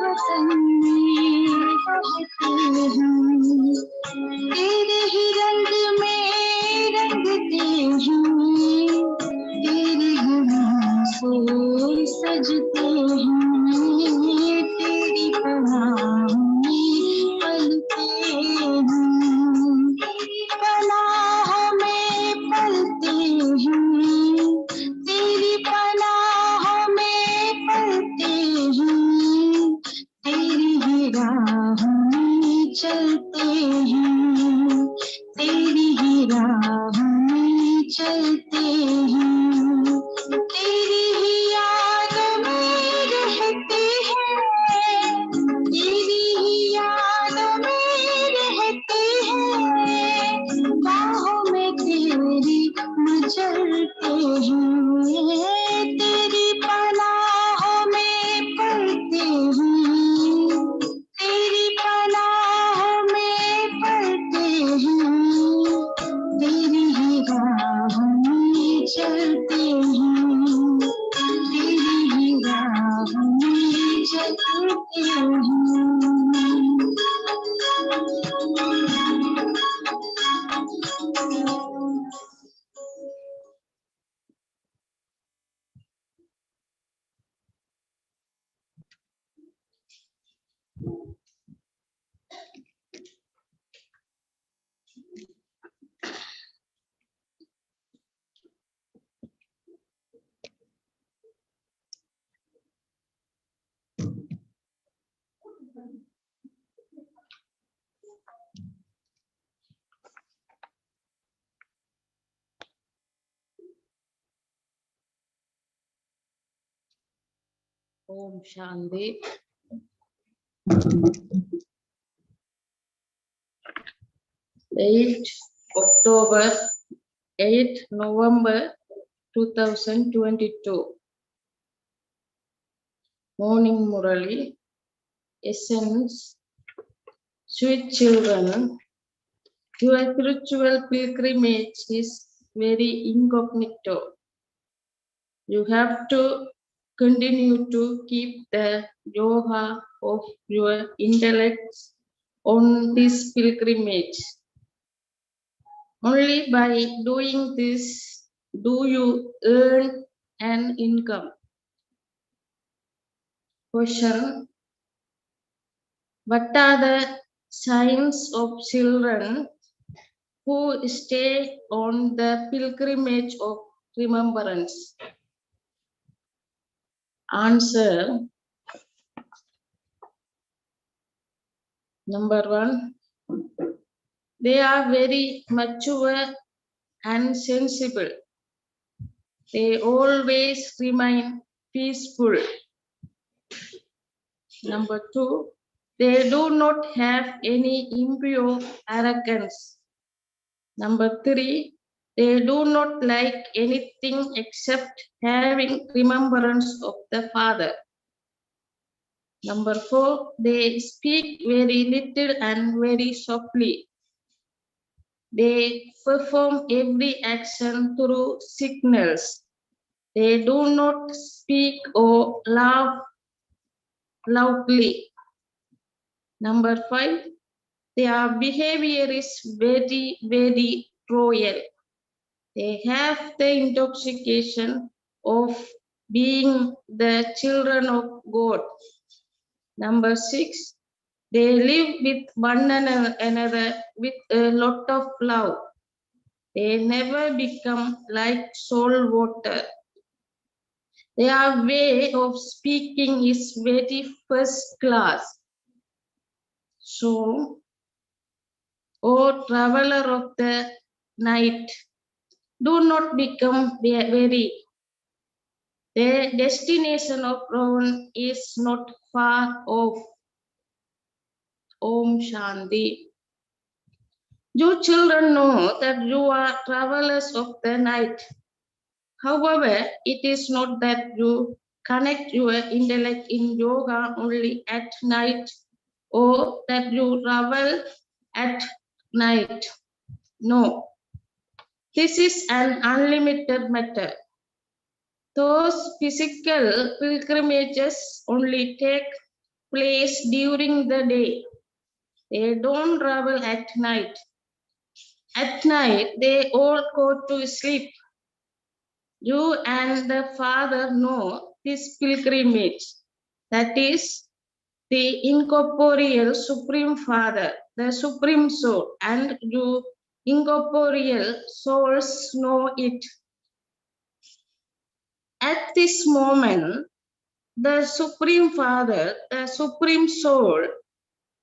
वतन में चलते हैं, तेरी ही याद में रहते हैं, तेरी ही याद में रहते हैं, बाहों में तेरी मचलते हैं, तेरी पनाहों में पलते हैं, तेरी पनाहों में पलते हैं, तेरी ही राह में चलते हैं, तेरी ही राह में चलते हैं। Om Shanti. 8 October, 8 November 2022. Morning Murli. Essence. Sweet children, your spiritual pilgrimage is very incognito. You have to continue to keep the yoga of your intellect on this pilgrimage. Only by doing this do you earn an income. Question: what are the signs of children who stay on the pilgrimage of remembrance? Answer: number 1, they are very mature and sensible. They always remain peaceful. Number 2, they do not have any impure arrogance. Number 3, they do not like anything except having remembrance of the Father. Number 4, they speak very little and very softly. They perform every action through signals. They do not speak or laugh loudly. Number 5, their behavior is very, very royal. They have the intoxication of being the children of God. Number 6, they live with one another with a lot of love. They never become like salt water. Their way of speaking is very first class. So, O traveler of the night, do not become weary. The destination of Ravan is not far off. Om Shanti. You children know that you are travelers of the night. However, it is not that you connect your intellect in yoga only at night or that you travel at night. No. This is an unlimited matter. Those physical pilgrimages only take place during the day. They don't travel at night. At night, they all go to sleep. You and the Father know this pilgrimage. That is the incorporeal Supreme Father, the Supreme Soul, and you incorporeal souls know it. At this moment, the Supreme Father, the Supreme Soul,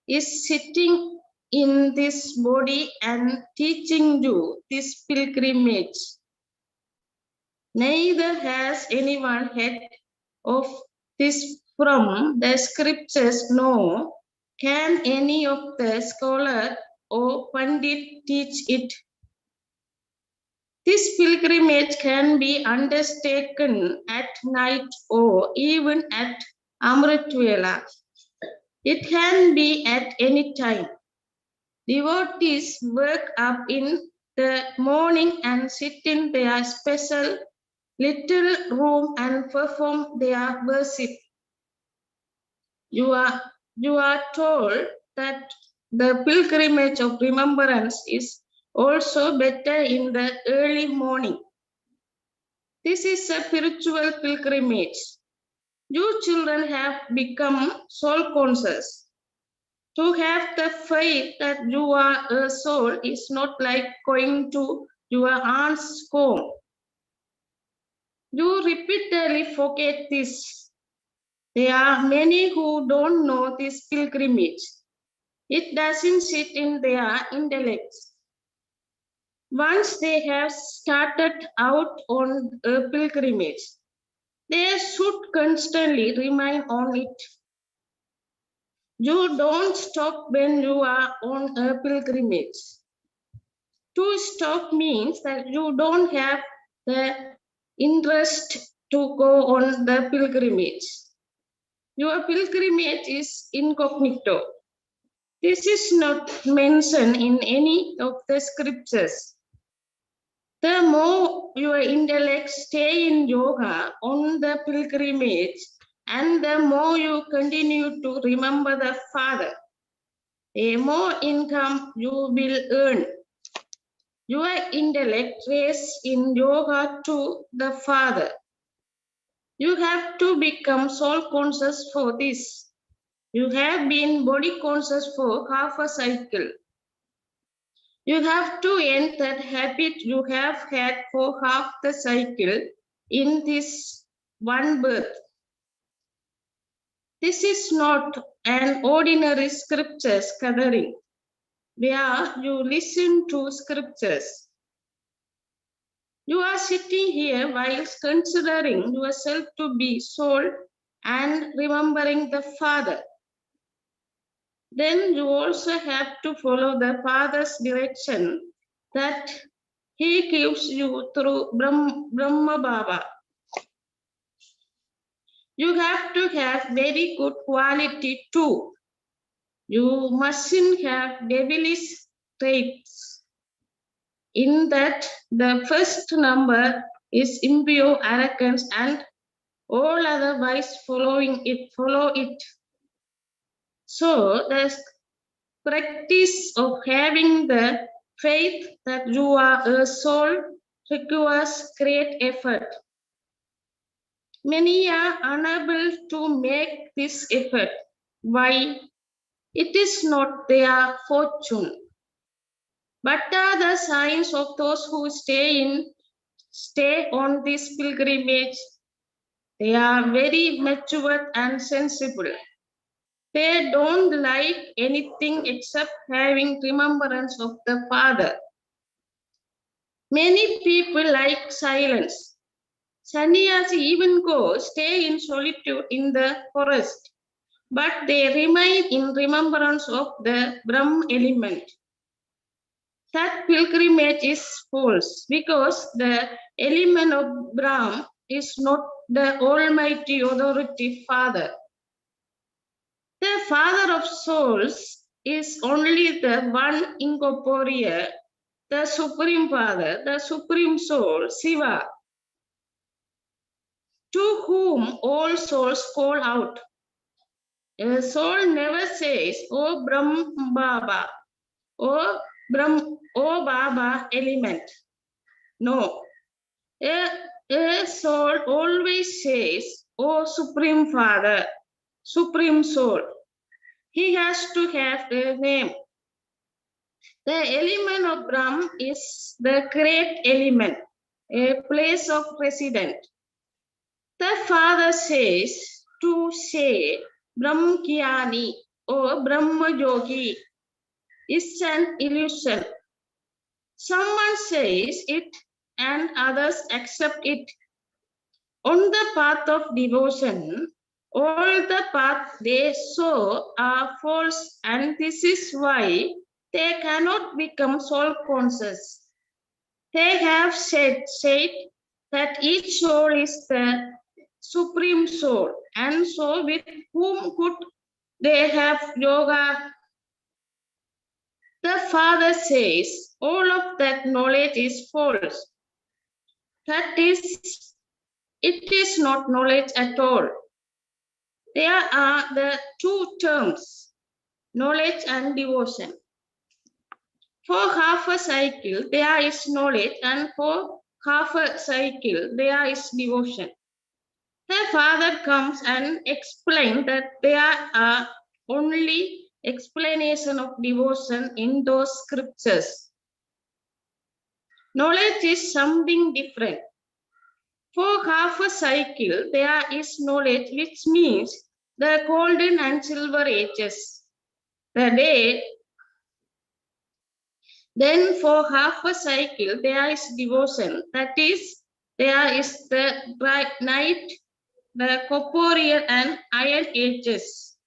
is sitting in this body and teaching you this pilgrimage. Neither has anyone heard of this from the scriptures, nor can any of the scholar or pandit teach it. This pilgrimage can be undertaken at night or even at Amritvela. It can be at any time. Devotees wake up in the morning and sit in their special little room and perform their worship. You are told that the pilgrimage of remembrance is also better in the early morning. This is a spiritual pilgrimage. You children have become soul conscious. To have the faith that you are a soul is not like going to your aunt's home. You repeatedly forget this. There are many who don't know this pilgrimage. It doesn't sit in their intellects. Once they have started out on a pilgrimage, they should constantly remain on it. You don't stop when you are on a pilgrimage. To stop means that you don't have the interest to go on the pilgrimage. Your pilgrimage is incognito. This is not mentioned in any of the scriptures. The more your intellect stay in yoga on the pilgrimage, and the more you continue to remember the Father, the more income you will earn. Your intellect rests in yoga to the Father. You have to become soul conscious for this. You have been body conscious for half a cycle. You have to end that habit you have had for half the cycle in this one birth. This is not an ordinary scriptures gathering where you listen to scriptures. You are sitting here while considering yourself to be soul and remembering the Father. Then you also have to follow the Father's direction that He gives you through Brahma Baba. You have to have very good quality too. You mustn't have devilish traits. In that, the first number is impure arrogance, and all otherwise follow it. So the practice of having the faith that you are a soul requires great effort. Many are unable to make this effort. Why? It is not their fortune. What are the signs of those who stay on this pilgrimage? They are very mature and sensible. They don't like anything except having remembrance of the Father. Many people like silence. Sannyasi even go stay in solitude in the forest, but they remain in remembrance of the Brahm element. That pilgrimage is false because the element of Brahm is not the Almighty Authority Father. The Father of souls is only the one incorporeal, the Supreme Father, the Supreme Soul, Shiva, to whom all souls call out. A soul never says, "Oh Brahm Baba," or "Oh Baba element." No. A soul always says, "Oh Supreme Father, Supreme Soul." He has to have a name. The element of Brahm is the great element, a place of residence. The Father says to say Brahmgyani or Brahma Yogi is an illusion. Someone says it and others accept it On the path of devotion, all the paths they show are false, and this is why they cannot become soul conscious. They have said that each soul is the supreme soul, and so with whom could they have yoga? The Father says all of that knowledge is false. That is, it is not knowledge at all. There are the two terms, knowledge and devotion. For half a cycle, there is knowledge, and for half a cycle, there is devotion. The Father comes and explains that there are only explanation of devotion in those scriptures. Knowledge is something different. For half a cycle, there is knowledge, which means the golden and silver ages. Then for half a cycle, there is devotion. That is, there is the bright night, the corporeal and iron ages.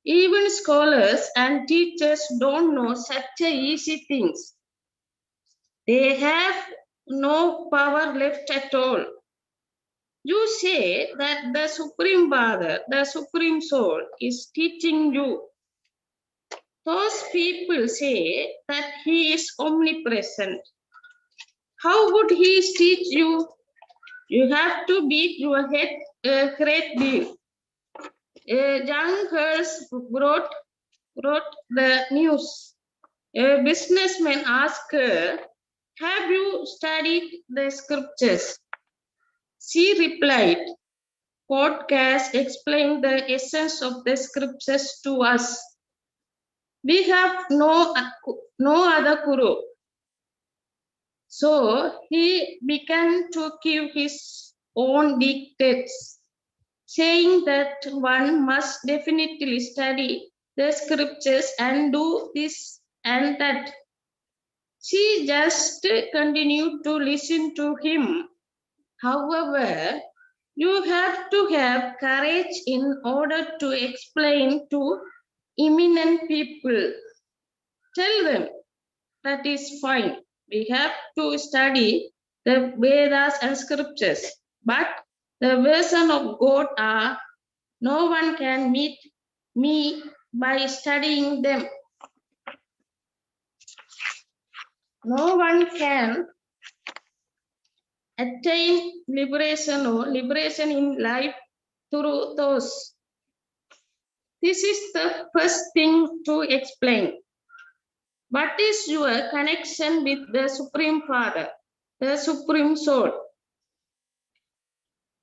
Even scholars and teachers don't know such easy things. They have no power left at all. You say that the Supreme Father, the Supreme Soul, is teaching you. Those people say that he is omnipresent. How would he teach you? You have to beat your head a great deal. Young girls wrote the news. A businessman asked her, "Have you studied the scriptures?" She replied, "Podcast explained the essence of the scriptures to us. We have no other guru." So he began to give his own dictates, saying that one must definitely study the scriptures and do this and that. She just continued to listen to him. However, you have to have courage in order to explain to eminent people. Tell them that is fine. We have to study the Vedas and scriptures, but the version of God are no one can meet me by studying them. No one can attain liberation or liberation in life through those. This is the first thing to explain. What is your connection with the Supreme Father, the Supreme Soul?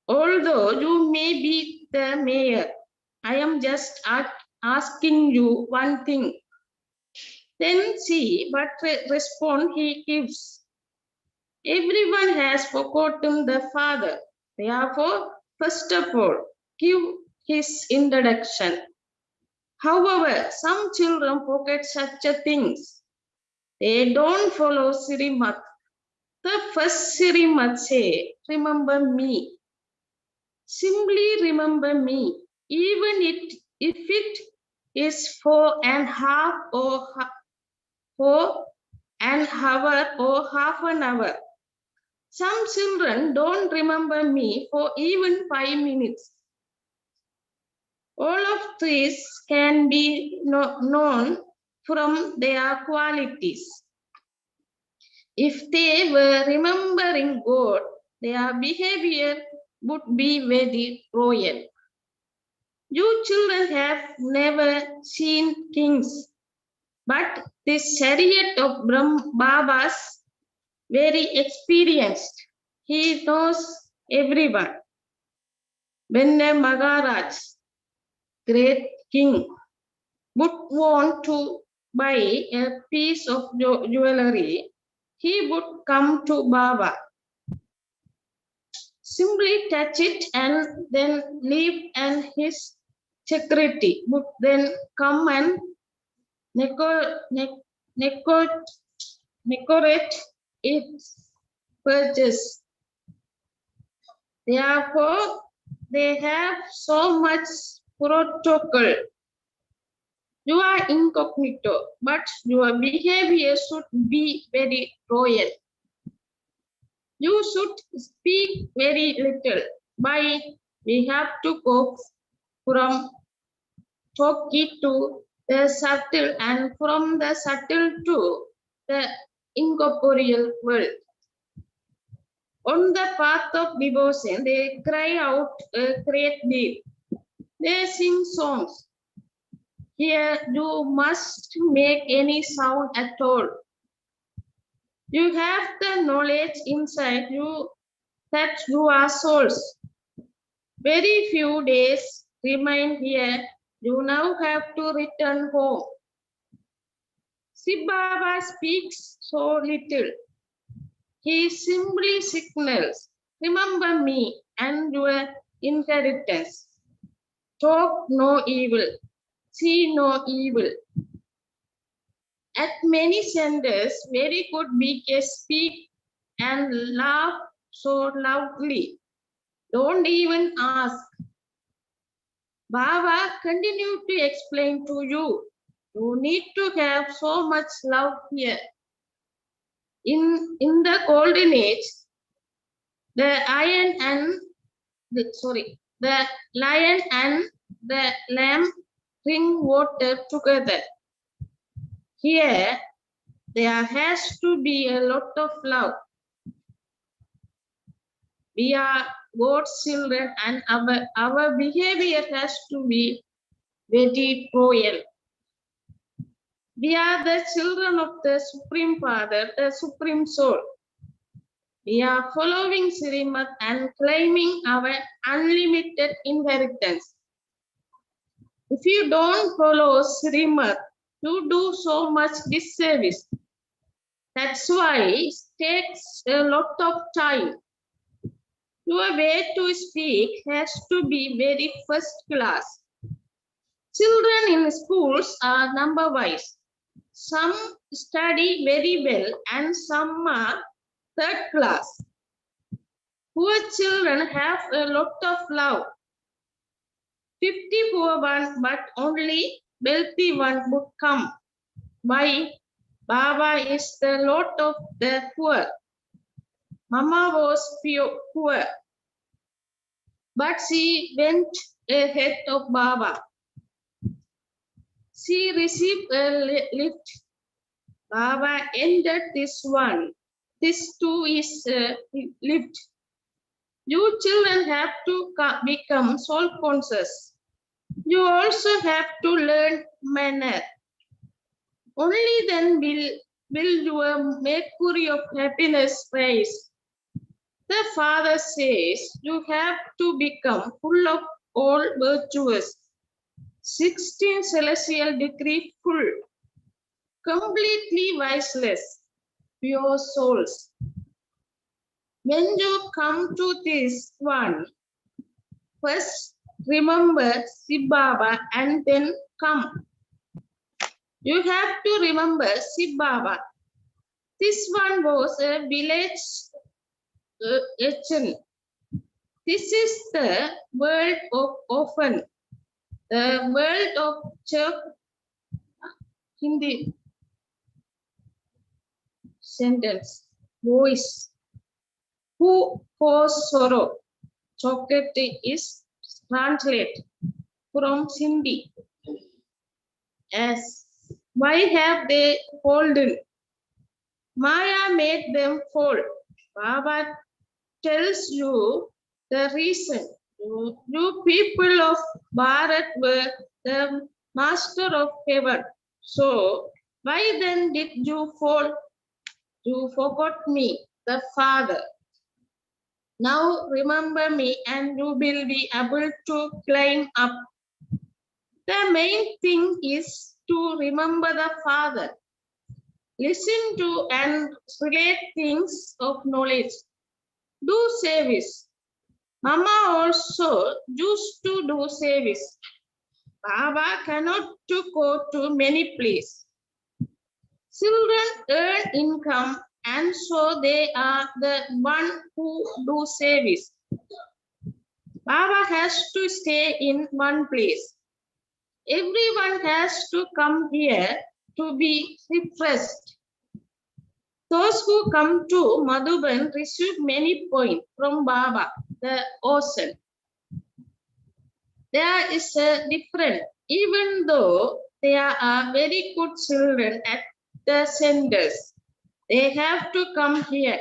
Although you may be the mayor, I am just asking you one thing. Then see what response he gives. Everyone has forgotten the Father. Therefore, first of all, give his introduction. However, some children forget such a things. They don't follow Srimad. The first Srimad say, remember me. Simply remember me, even if it is for an hour or half an hour. Some children don't remember me for even 5 minutes. All of these can be known from their qualities. If they were remembering God, their behavior would be very royal. You children have never seen kings, but this chariot of Baba's very experienced. He knows everyone. When a Maharaj, great king, would want to buy a piece of jewelry, he would come to Baba. Simply touch it and then leave, and his secretary would then come and decorate its purchase. Therefore, they have so much protocol. You are incognito, but your behavior should be very royal. You should speak very little. Why? We have to go from talky to the subtle and from the subtle to the incorporeal world. On the path of devotion, they cry out a great deal. They sing songs. Here you must make any sound at all. You have the knowledge inside you that you are souls. Very few days remain here. You now have to return home. Shiv Baba speaks so little. He simply signals, remember me and your inheritance. Talk no evil, see no evil. At many centers, very good BKs speak and laugh so loudly. Don't even ask. Baba continued to explain to you. You need to have so much love here. In the golden age, the lion and the lamb drink water together. Here, there has to be a lot of love. We are God's children and our behavior has to be very royal. We are the children of the Supreme Father, the Supreme Soul. We are following Srimad and claiming our unlimited inheritance. If you don't follow Srimad, you do so much disservice. That's why it takes a lot of time. Your way to speak has to be very first class. Children in schools are number-wise. Some study very well and some are third class. Poor children have a lot of love. 50 poor ones, but only wealthy one would come. Why? Baba is the Lord of the poor. Mama was poor, but she went ahead of Baba. She received a lift. Baba entered this one. This too is a lift. You children have to become soul-conscious. You also have to learn manner. Only then will your mercury of happiness rise. The Father says you have to become full of all virtues. 16 celestial degree full, completely viceless, pure souls. When you come to this one, first remember Shiv Baba and then come. You have to remember Shiv Baba. This one was a village urchin. This is the world of orphan, the world of church. Hindi sentence, voice. Who cause sorrow? Chocolate is translated from Hindi as why have they fallen? Maya made them fall. Baba tells you the reason. You people of Bharat were the master of heaven. So why then did you fall? You forgot me, the Father. Now remember me and you will be able to climb up. The main thing is to remember the Father. Listen to and relate things of knowledge. Do service. Mama also used to do service. Baba cannot go to many places. Children earn income and so they are the one who do service. Baba has to stay in one place. Everyone has to come here to be refreshed. Those who come to Madhuban receive many points from Baba, the ocean. There is a difference, even though there are very good children at the centers. They have to come here.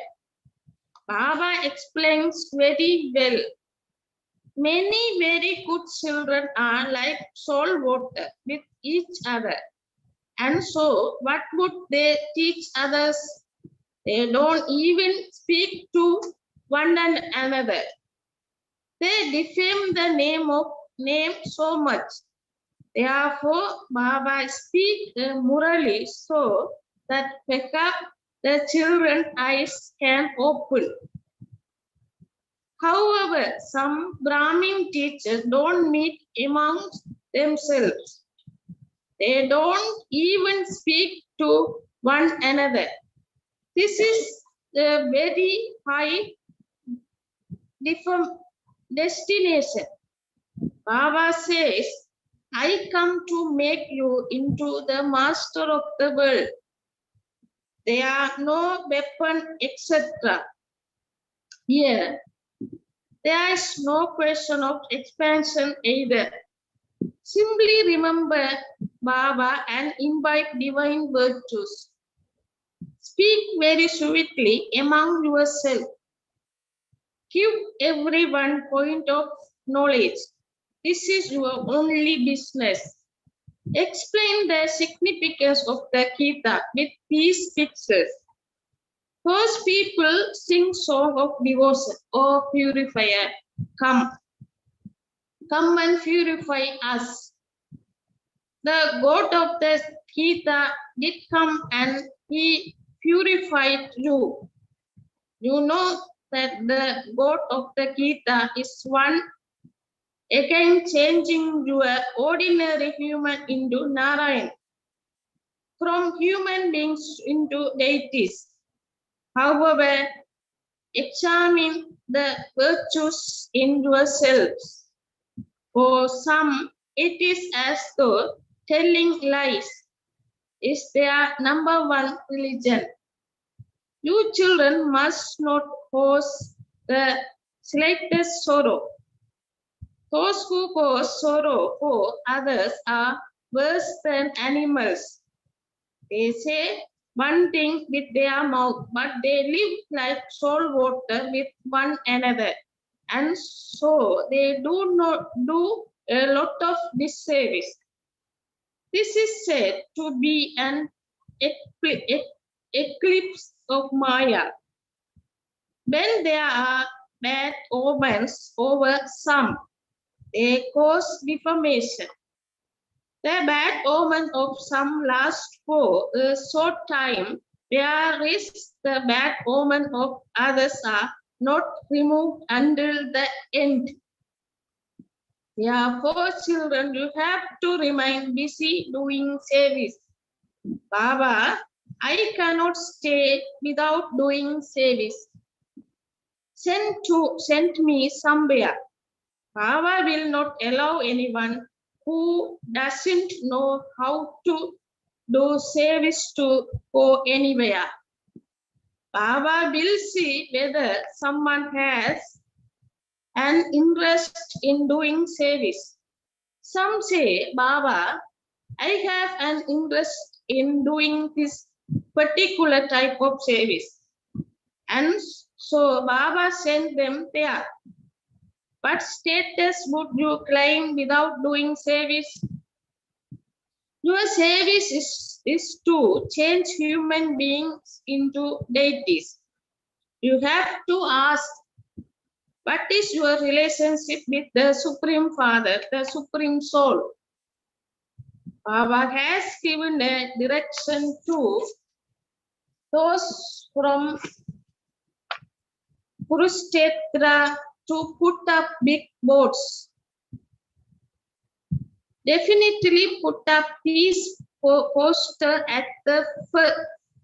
Baba explains very well. Many very good children are like salt water with each other. And so, what would they teach others? They don't even speak to one another. They defame the name so much. Therefore, Baba speak Murli so that perhaps the children's eyes can open. However, some Brahmin teachers don't meet amongst themselves. They don't even speak to one another. This is a very high destination. Baba says, I come to make you into the master of the world. There are no weapon, etc. Here, there is no question of expansion either. Simply remember Baba and invite divine virtues. Speak very sweetly among yourself. Give everyone point of knowledge. This is your only business. Explain the significance of the Gita with these pictures. Those people sing song of devotion. O purifier, come. Come and purify us. The God of the Gita did come and he purified you. You know that the God of the Gita is one, again changing your ordinary human into Narayan, from human beings into deities. However, examine the virtues in yourselves. For some, it is as though telling lies is their number one religion. You children must not cause the slightest sorrow. Those who cause sorrow for others are worse than animals. They say one thing with their mouth, but they live like salt water with one another. And so they do not do a lot of disservice. This is said to be an eclipse of Maya. When there are bad omens over some, they cause defamation. The bad omen of some lasts for a short time, whereas the bad omen of others are not removed until the end. Therefore, children, you have to remain busy doing service. Baba, I cannot stay without doing service. Send me somewhere. Baba will not allow anyone who doesn't know how to do service to go anywhere. Baba will see whether someone has an interest in doing service. Some say, Baba, I have an interest in doing this particular type of service. And so Baba sent them there. What status would you claim without doing service? Your service is to change human beings into deities. You have to ask, what is your relationship with the Supreme Father, the Supreme Soul? Baba has given a direction to those from Kurukshetra to put up big boards. Definitely put up these posters at the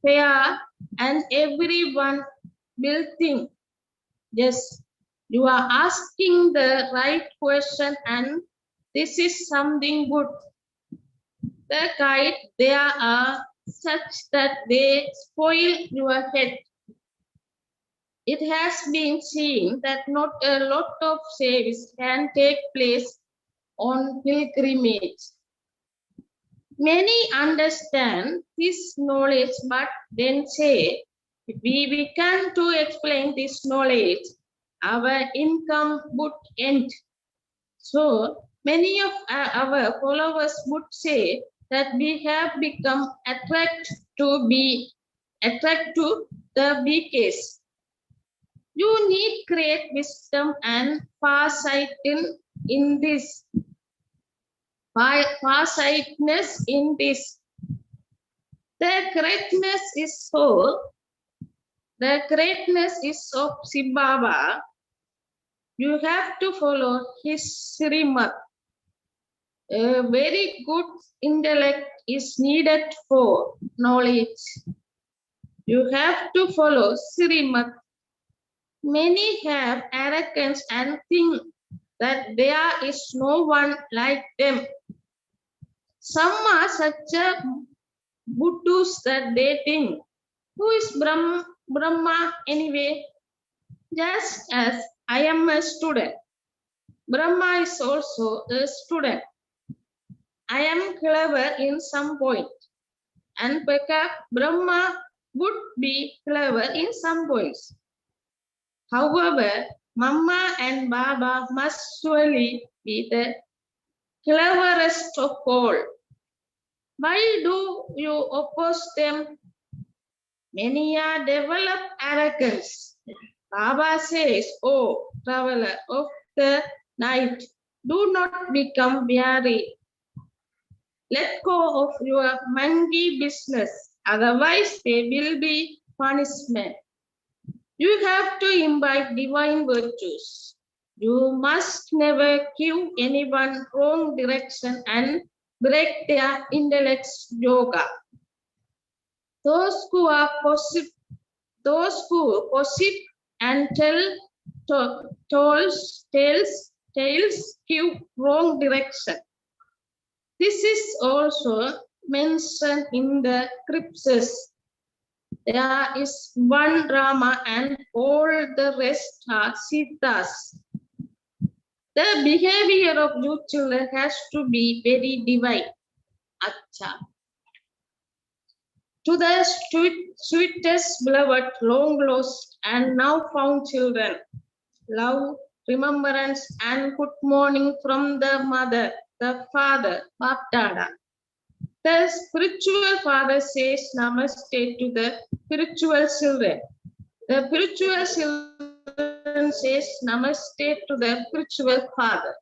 fair and everyone will think, yes, You are asking the right question, and this is something good. The guide there are such that they spoil your head. It has been seen that not a lot of service can take place on pilgrimage. Many understand this knowledge but then say, we began to explain this knowledge, our income would end. So many of our followers would say that we have become attracted to the BKs. You need great wisdom and farsight in this. Farsightness in this. The greatness is of Sibaba. You have to follow his Srimad. A very good intellect is needed for knowledge. You have to follow Srimad. Many have arrogance and think that there is no one like them. Some are such a Buddhas that they think, who is Brahma anyway? Just as I am a student, Brahma is also a student. I am clever in some point, and perhaps Brahma would be clever in some points. However, Mama and Baba must surely be the cleverest of all. Why do you oppose them? Many are developed arrogance. Baba says, oh, traveler of the night, do not become weary. Let go of your monkey business, otherwise there will be punishment. You have to imbibe divine virtues. You must never give anyone wrong direction and break their intellect's yoga. Those who gossip and tell tales give wrong direction. This is also mentioned in the scriptures. There is one Rama and all the rest are Sitas. The behavior of you children has to be very divine. Acha. To the sweetest, beloved, long lost and now found children, love, remembrance, and good morning from the mother, the father, Bapdada. The spiritual father says namaste to the spiritual children. The spiritual children says namaste to the spiritual father.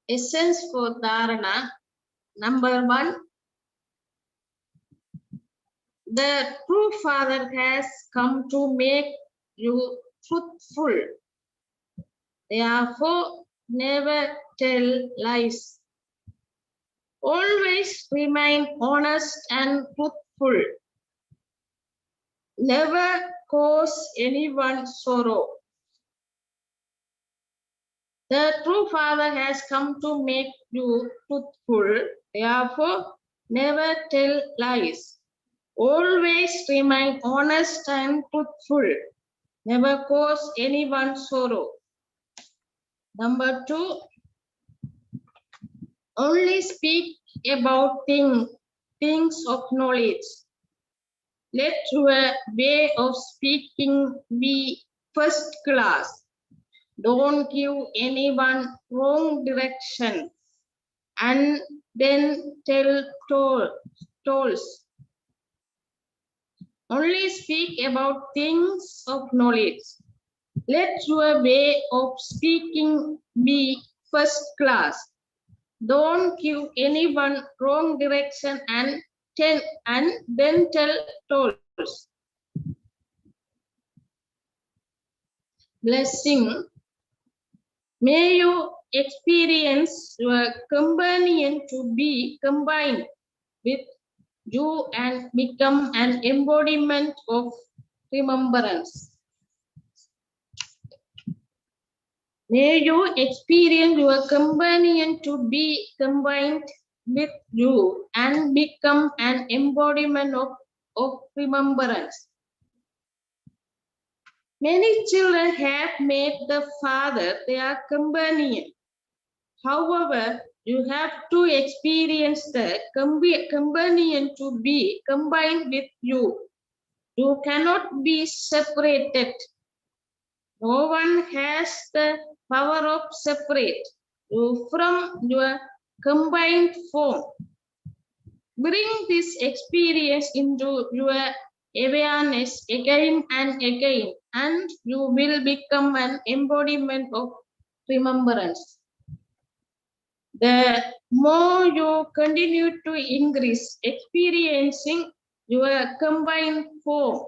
Essence for Dharana. Number 1. The true father has come to make you truthful. Therefore, never tell lies. Always remain honest and truthful. Never cause anyone sorrow. The true father has come to make you truthful. Therefore, never tell lies. Always remain honest and truthful. Never cause anyone sorrow. Number 2, only speak about things of knowledge. Let your way of speaking be first class. Don't give anyone wrong direction and then tell tolls. Only speak about things of knowledge. Let your way of speaking be first class. Don't give anyone wrong direction and then tell tolls. Blessing. May you experience your companion to be combined with you and become an embodiment of remembrance. May you experience your companion to be combined with you and become an embodiment of remembrance. Many children have made the father their companion. However, you have to experience the companion to be combined with you. You cannot be separated. No one has the power of separate you from your combined form. Bring this experience into your awareness again and again, and you will become an embodiment of remembrance. The more you continue to increase experiencing your combined form,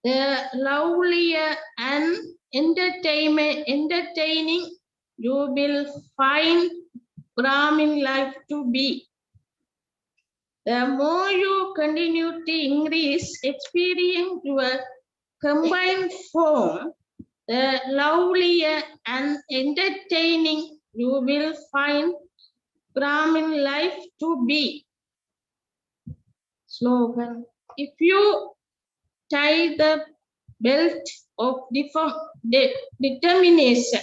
the lovelier and entertaining you will find Brahmin life to be. The more you continue to increase experience your combined form, the lovelier and entertaining you will find Brahmin life to be. Slogan. If you tie the belt of determination,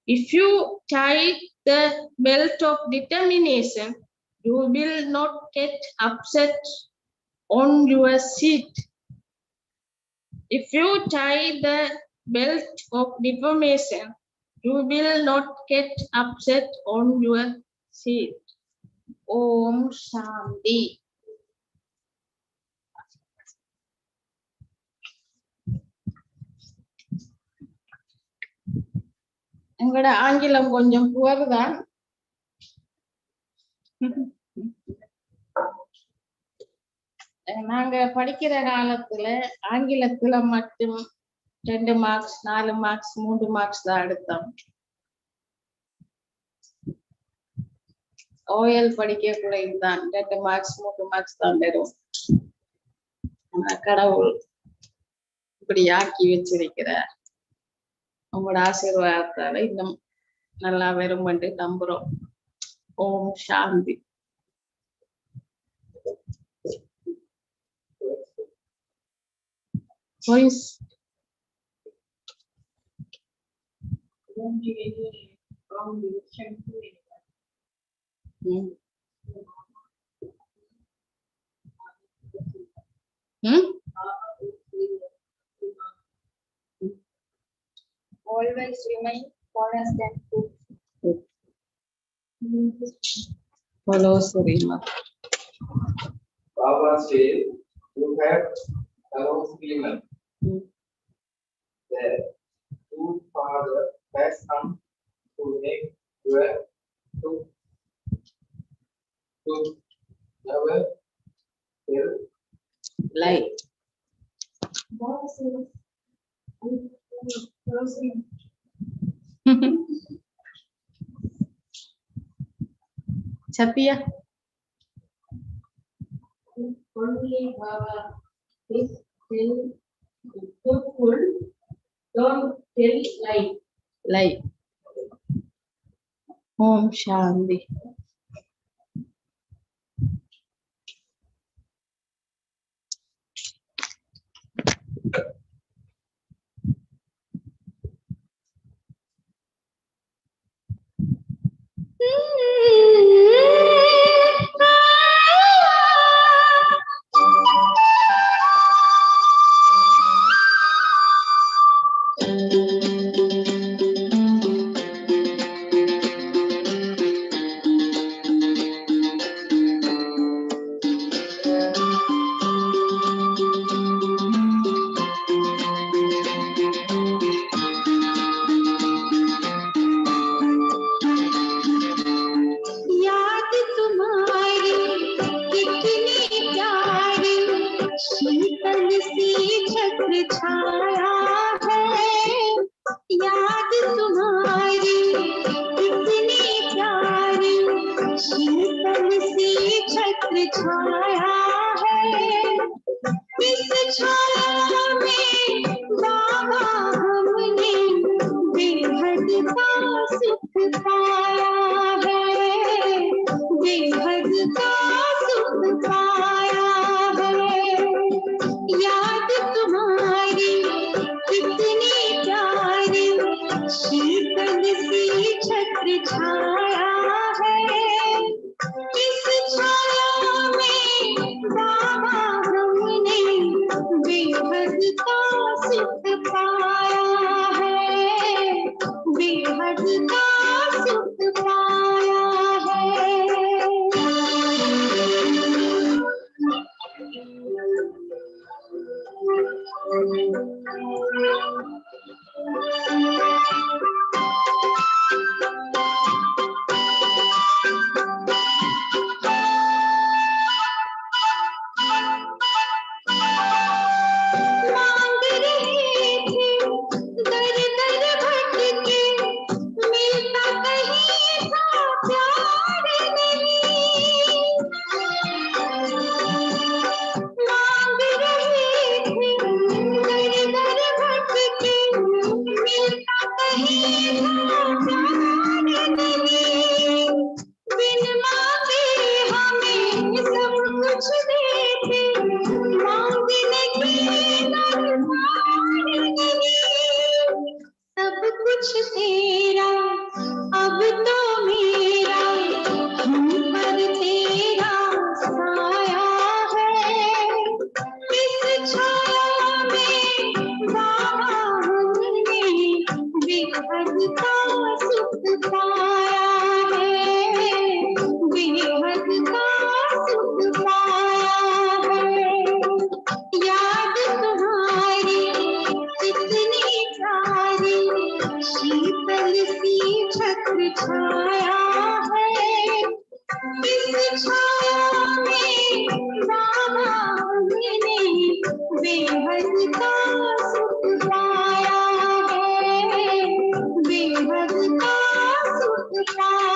if you tie the belt of determination, you will not get upset on your seat. If you tie the belt of deformation, you will not get upset on your seat. Om Shanti. உங்களோட ஆங்கிலம் கொஞ்சம் புவர்தான். நாங்க படிக்கிற காலத்துல ஆங்கிலத்துல மட்டும் 2 marks 4 marks 3 marks தான் எடுத்தோம். ஓஎல் படிக்கக்குள்ள இதுதான் 2 மார்க்ஸ் 3 மார்க்ஸ் தான் தரும். கடவுள் இப்படி ஆக்கி வச்சிருக்கிறார். உங்களோட ஆசீர்வாதத்தால இன்னும் நல்லா வரும் என்று நம்புறோம். ஓம் சாந்தி. Voice. Always remain honest and true. Follow Surima. Baba says, you have hello Suleiman. The true father has come to make you to never tell Lie. Baba says, Chapia. only Baba is tell the truthful, don't tell lie. Lie. Om Shanti. का सुख पाया है, बेहद का सुख पाया मांग रहे थे दर दर भटके, मिलता कहीं था प्यार नहीं। मांग रहे थे दर दर भटके, मिलता कहीं था प्यार नहीं। बिन मांगे हमें सब कुछ देते, मांगने की दरकार नहीं। सब कुछ तेरा अब तो मेरा, हम पर तेरा साया है। इस छाया में बाबा हमने बेहद का सुख पाया है, बेहद का सुख पाया है। याद तुम्हारी कितनी प्यारी, शीतल सी छत्र छाया है। इस छाया में बाबा हमने बेहद का सुख पाया है, बेहद का सुख पाया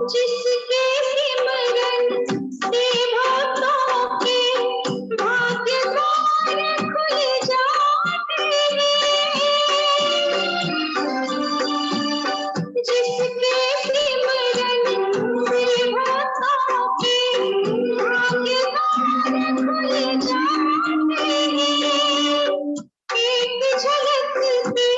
जिसके सिमरन से भक्तों के भाग्य द्वार खुल जाते हैं। जिसके सिमरन से भक्तों के भाग्य द्वार खुल जाते हैं। एक झलक के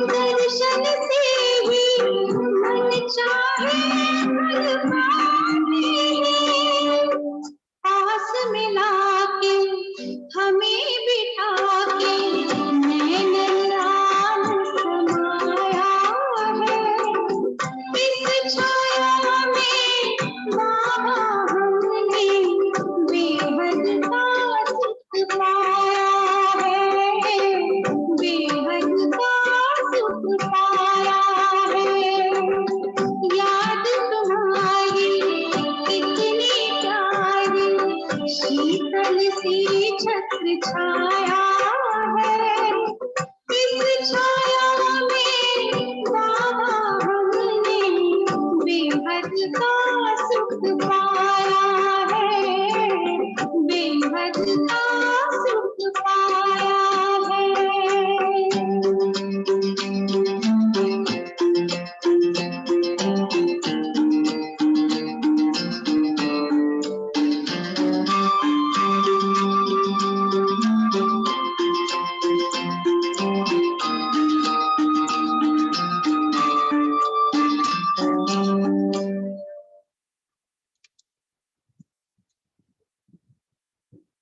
दर्शन से ही मन चाहे फल पाते हैं। पास मिला के हमें बिठा के नैन राम समाया है। इस छाया में बाबा हमने बेहद का सुख पाया है, बेहद का सुख पाया है। याद तुम्हारी कितनी प्यारी, शीतल सी छत्र छाया है। इस छाया में बाबा हमने बेहद का सुख पाया है, बेहद का